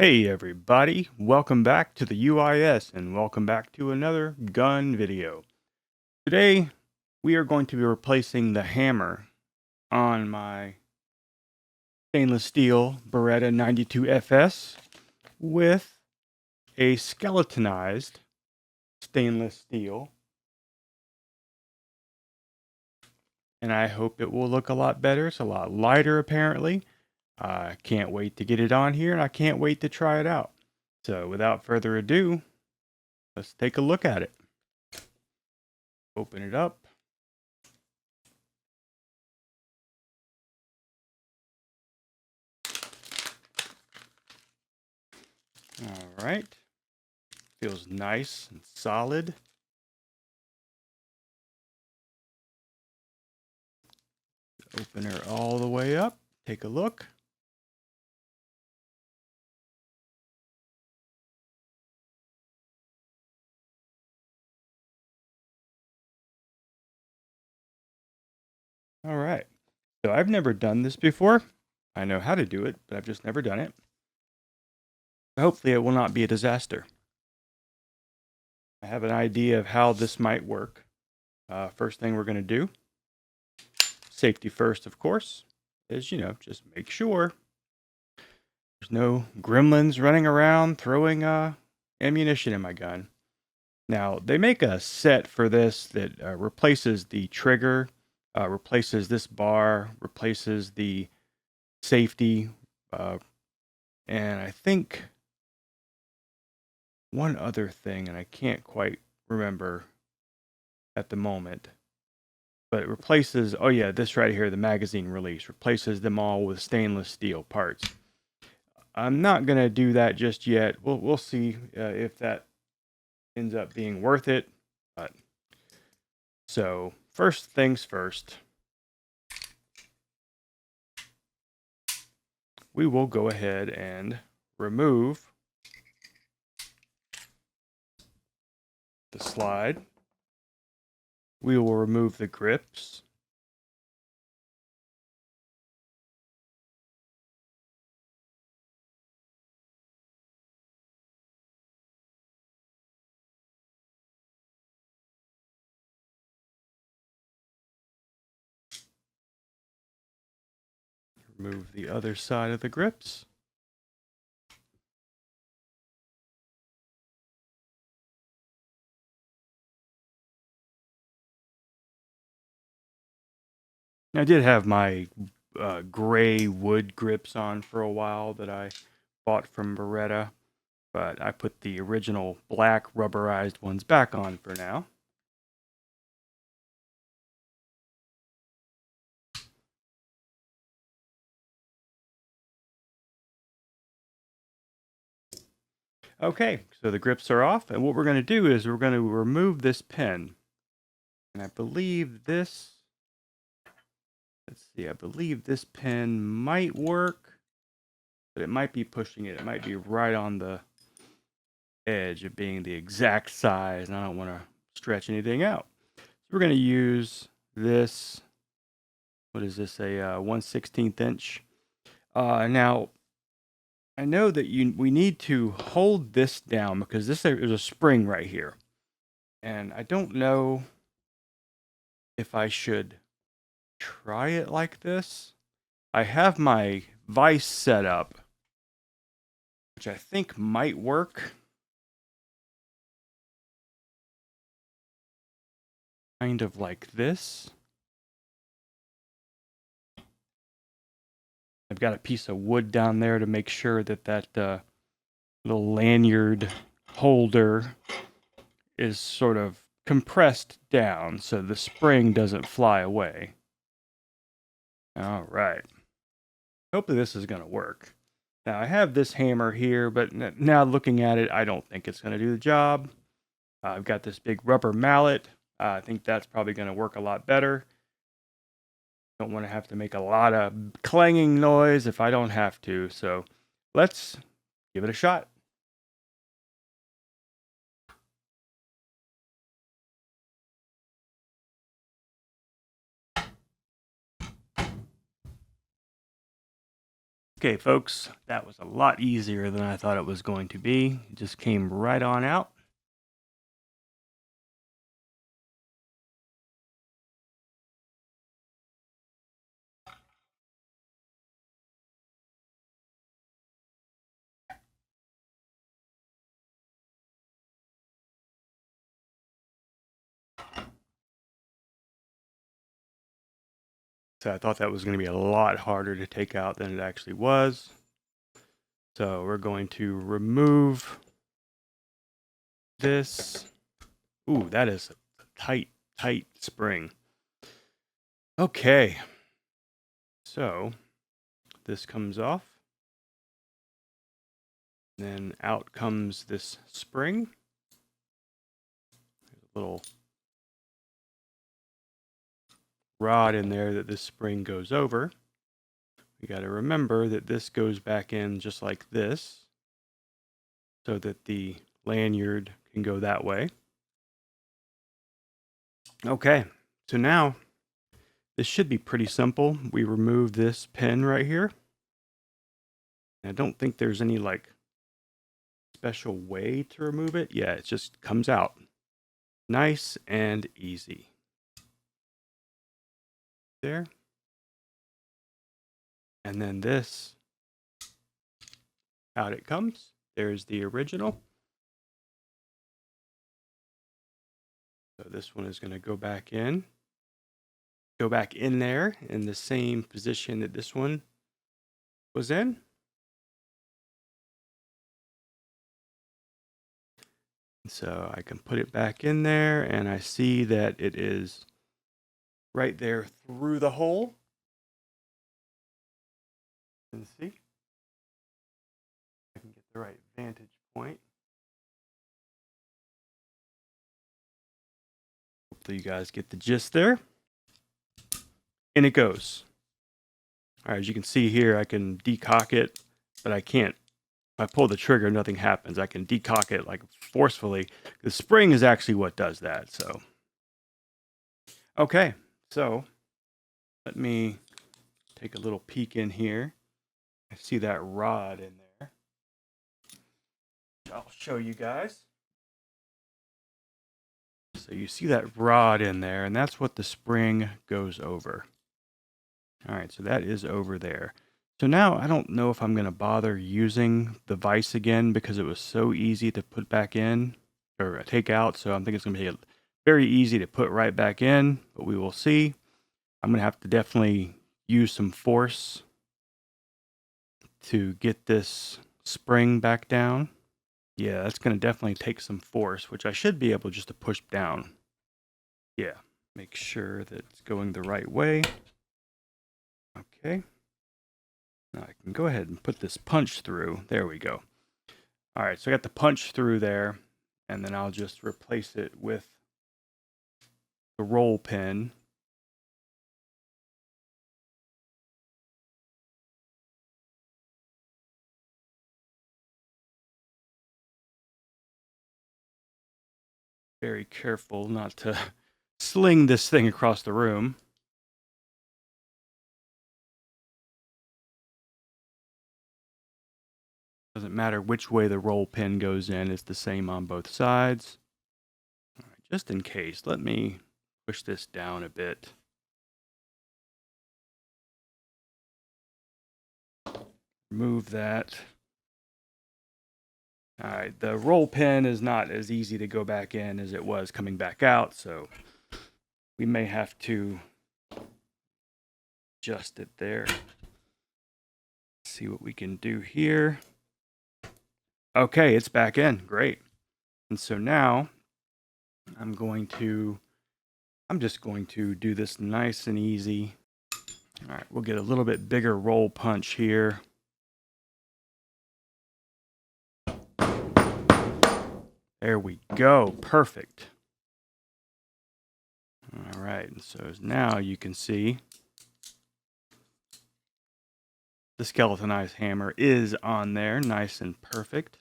Hey everybody, welcome back to the UIS and welcome back to another gun video. Today we are going to be replacing the hammer on my stainless steel Beretta 92FS with a skeletonized stainless steel, and I hope it will look a lot better. It's a lot lighter apparently. I can't wait to get it on here and I can't wait to try it out. So without further ado, let's take a look at it. Open it up. All right. Feels nice and solid. Open her all the way up. Take a look. All right. So I've never done this before. I know how to do it, but I've just never done it. Hopefully it will not be a disaster. I have an idea of how this might work. First thing we're going to do, safety first, of course, is, just make sure there's no gremlins running around throwing ammunition in my gun. Now, they make a set for this that replaces the trigger, replaces this bar, replaces the safety, and I think one other thing, and I can't quite remember at the moment, but it replaces, oh yeah, this right here, the magazine release, replaces them all with stainless steel parts. I'm not going to do that just yet. We'll see if that ends up being worth it. But so first things first, we will go ahead and remove the slide. We will remove the grips. Remove the other side of the grips. I did have my gray wood grips on for a while that I bought from Beretta, but I put the original black rubberized ones back on for now. Okay, so the grips are off, and what we're going to do is we're going to remove this pin. And I believe this, let's see, I believe this pin might work, but it might be pushing it. It might be right on the edge of being the exact size, and I don't want to stretch anything out. So we're going to use this, what is this, a 1/16 inch. Now, I know that we need to hold this down because this is a spring right here. And I don't know if I should try it like this. I have my vise set up, which I think might work. Kind of like this. I've got a piece of wood down there to make sure that little lanyard holder is sort of compressed down so the spring doesn't fly away. All right. Hopefully this is going to work. Now I have this hammer here, but now looking at it, I don't think it's going to do the job. I've got this big rubber mallet. I think that's probably going to work a lot better. Don't want to have to make a lot of clanging noise if I don't have to. So let's give it a shot. Okay, folks, that was a lot easier than I thought it was going to be. It just came right on out. So I thought that was going to be a lot harder to take out than it actually was. So we're going to remove this. Ooh, that is a tight spring. Okay. So this comes off. Then out comes this spring. There's a little rod in there that this spring goes over. We got to remember that this goes back in just like this so that the lanyard can go that way. Okay, so now this should be pretty simple. We remove this pin right here. I don't think there's any like special way to remove it. Yeah, it just comes out. Nice and easy. There. And then this, out it comes. There's the original. So this one is going to go back in there in the same position that this one was in. So I can put it back in there and I see that it is right there through the hole. And see, I can get the right vantage point. Hopefully you guys get the gist there. And it goes. All right, as you can see here, I can decock it, but I can't. If I pull the trigger, nothing happens. I can decock it like forcefully. The spring is actually what does that. So, okay, so let me take a little peek in here. I see that rod in there. I'll show you guys. So you see that rod in there, and that's what the spring goes over. All right, so that is over there. So now I don't know if I'm going to bother using the vise again because it was so easy to put back in or take out. So I'm thinking it's going to be very easy to put right back in, but we will see. I'm going to have to definitely use some force to get this spring back down. Yeah, that's going to definitely take some force, which I should be able just to push down. Yeah, make sure that it's going the right way. Okay. Now I can go ahead and put this punch through. There we go. All right, so I got the punch through there, and then I'll just replace it with the roll pin. Very careful not to sling this thing across the room. Doesn't matter which way the roll pin goes in, it's the same on both sides. All right, just in case, let me push this down a bit. Remove that. All right, the roll pin is not as easy to go back in as it was coming back out, so we may have to adjust it there. See what we can do here. Okay, it's back in. Great. And so now I'm just going to do this nice and easy. All right, we'll get a little bit bigger roll punch here. There we go. Perfect. All right, and so now you can see the skeletonized hammer is on there, nice and perfect.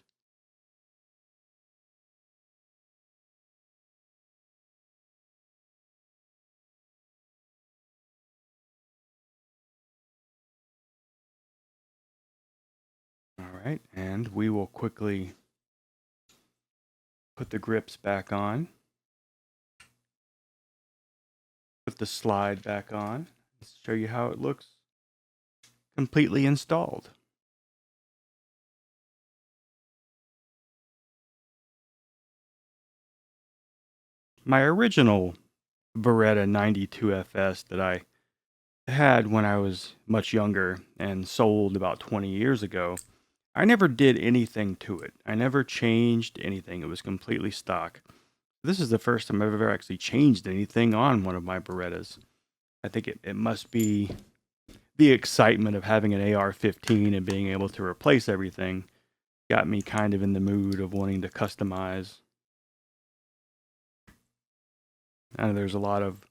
right, and we will quickly put the grips back on. Put the slide back on. Let's show you how it looks completely installed. My original Beretta 92FS that I had when I was much younger and sold about 20 years ago, I never did anything to it. I never changed anything. It was completely stock. This is the first time I've ever actually changed anything on one of my Berettas. I think it must be the excitement of having an AR-15 and being able to replace everything got me kind of in the mood of wanting to customize. I know there's a lot of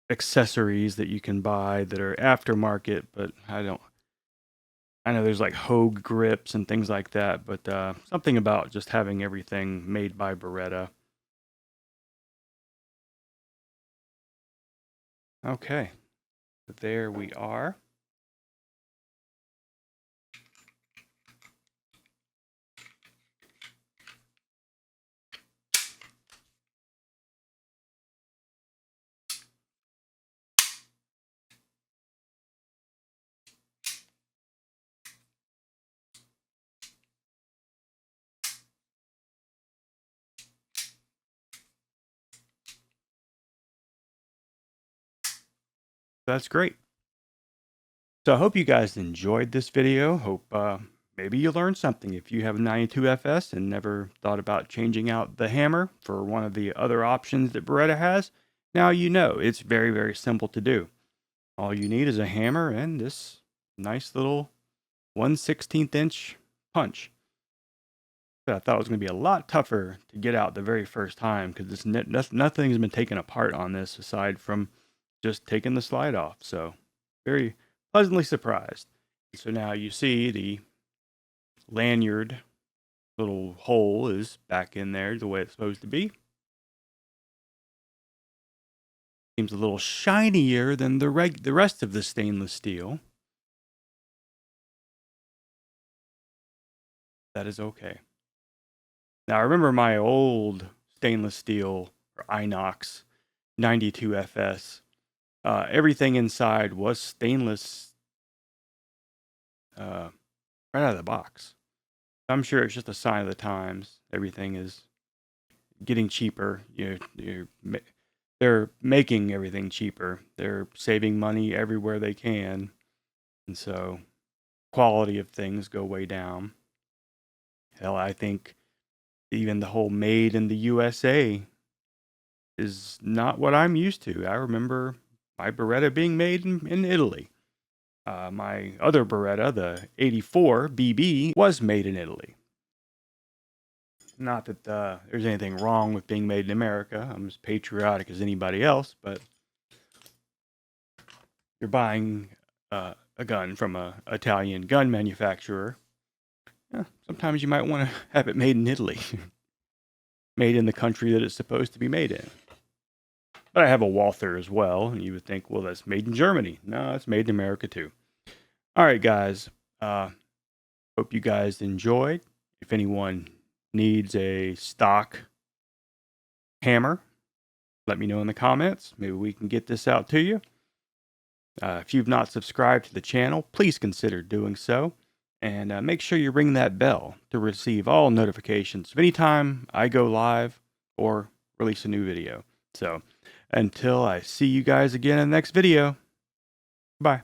accessories that you can buy that are aftermarket, but I know there's like Hogue grips and things like that, but something about just having everything made by Beretta. Okay, there we are. That's great. So I hope you guys enjoyed this video. Hope maybe you learned something. If you have a 92FS and never thought about changing out the hammer for one of the other options that Beretta has, now you know. It's very, very simple to do. All you need is a hammer and this nice little 1/16 inch punch. But I thought it was going to be a lot tougher to get out the very first time because nothing's been taken apart on this aside from just taking the slide off. So very pleasantly surprised. So now you see the lanyard little hole is back in there the way it's supposed to be. Seems a little shinier than the rest of the stainless steel. That is okay. Now I remember my old stainless steel or INOX 92FS. Everything inside was stainless right out of the box. I'm sure it's just a sign of the times. Everything is getting cheaper. They're making everything cheaper. They're saving money everywhere they can, and so quality of things go way down. Hell, I think even the whole made in the USA is not what I'm used to. I remember my Beretta being made in Italy. My other Beretta, the 84 BB, was made in Italy. Not that there's anything wrong with being made in America. I'm as patriotic as anybody else, but you're buying a gun from an Italian gun manufacturer. Sometimes you might want to have it made in Italy. Made in the country that it's supposed to be made in. But I have a Walther as well, and you would think, well, that's made in Germany. No, it's made in America too. All right, guys. Hope you guys enjoyed. If anyone needs a stock hammer, let me know in the comments. Maybe we can get this out to you. If you've not subscribed to the channel, please consider doing so. And make sure you ring that bell to receive all notifications of any time I go live or release a new video. So until I see you guys again in the next video, bye.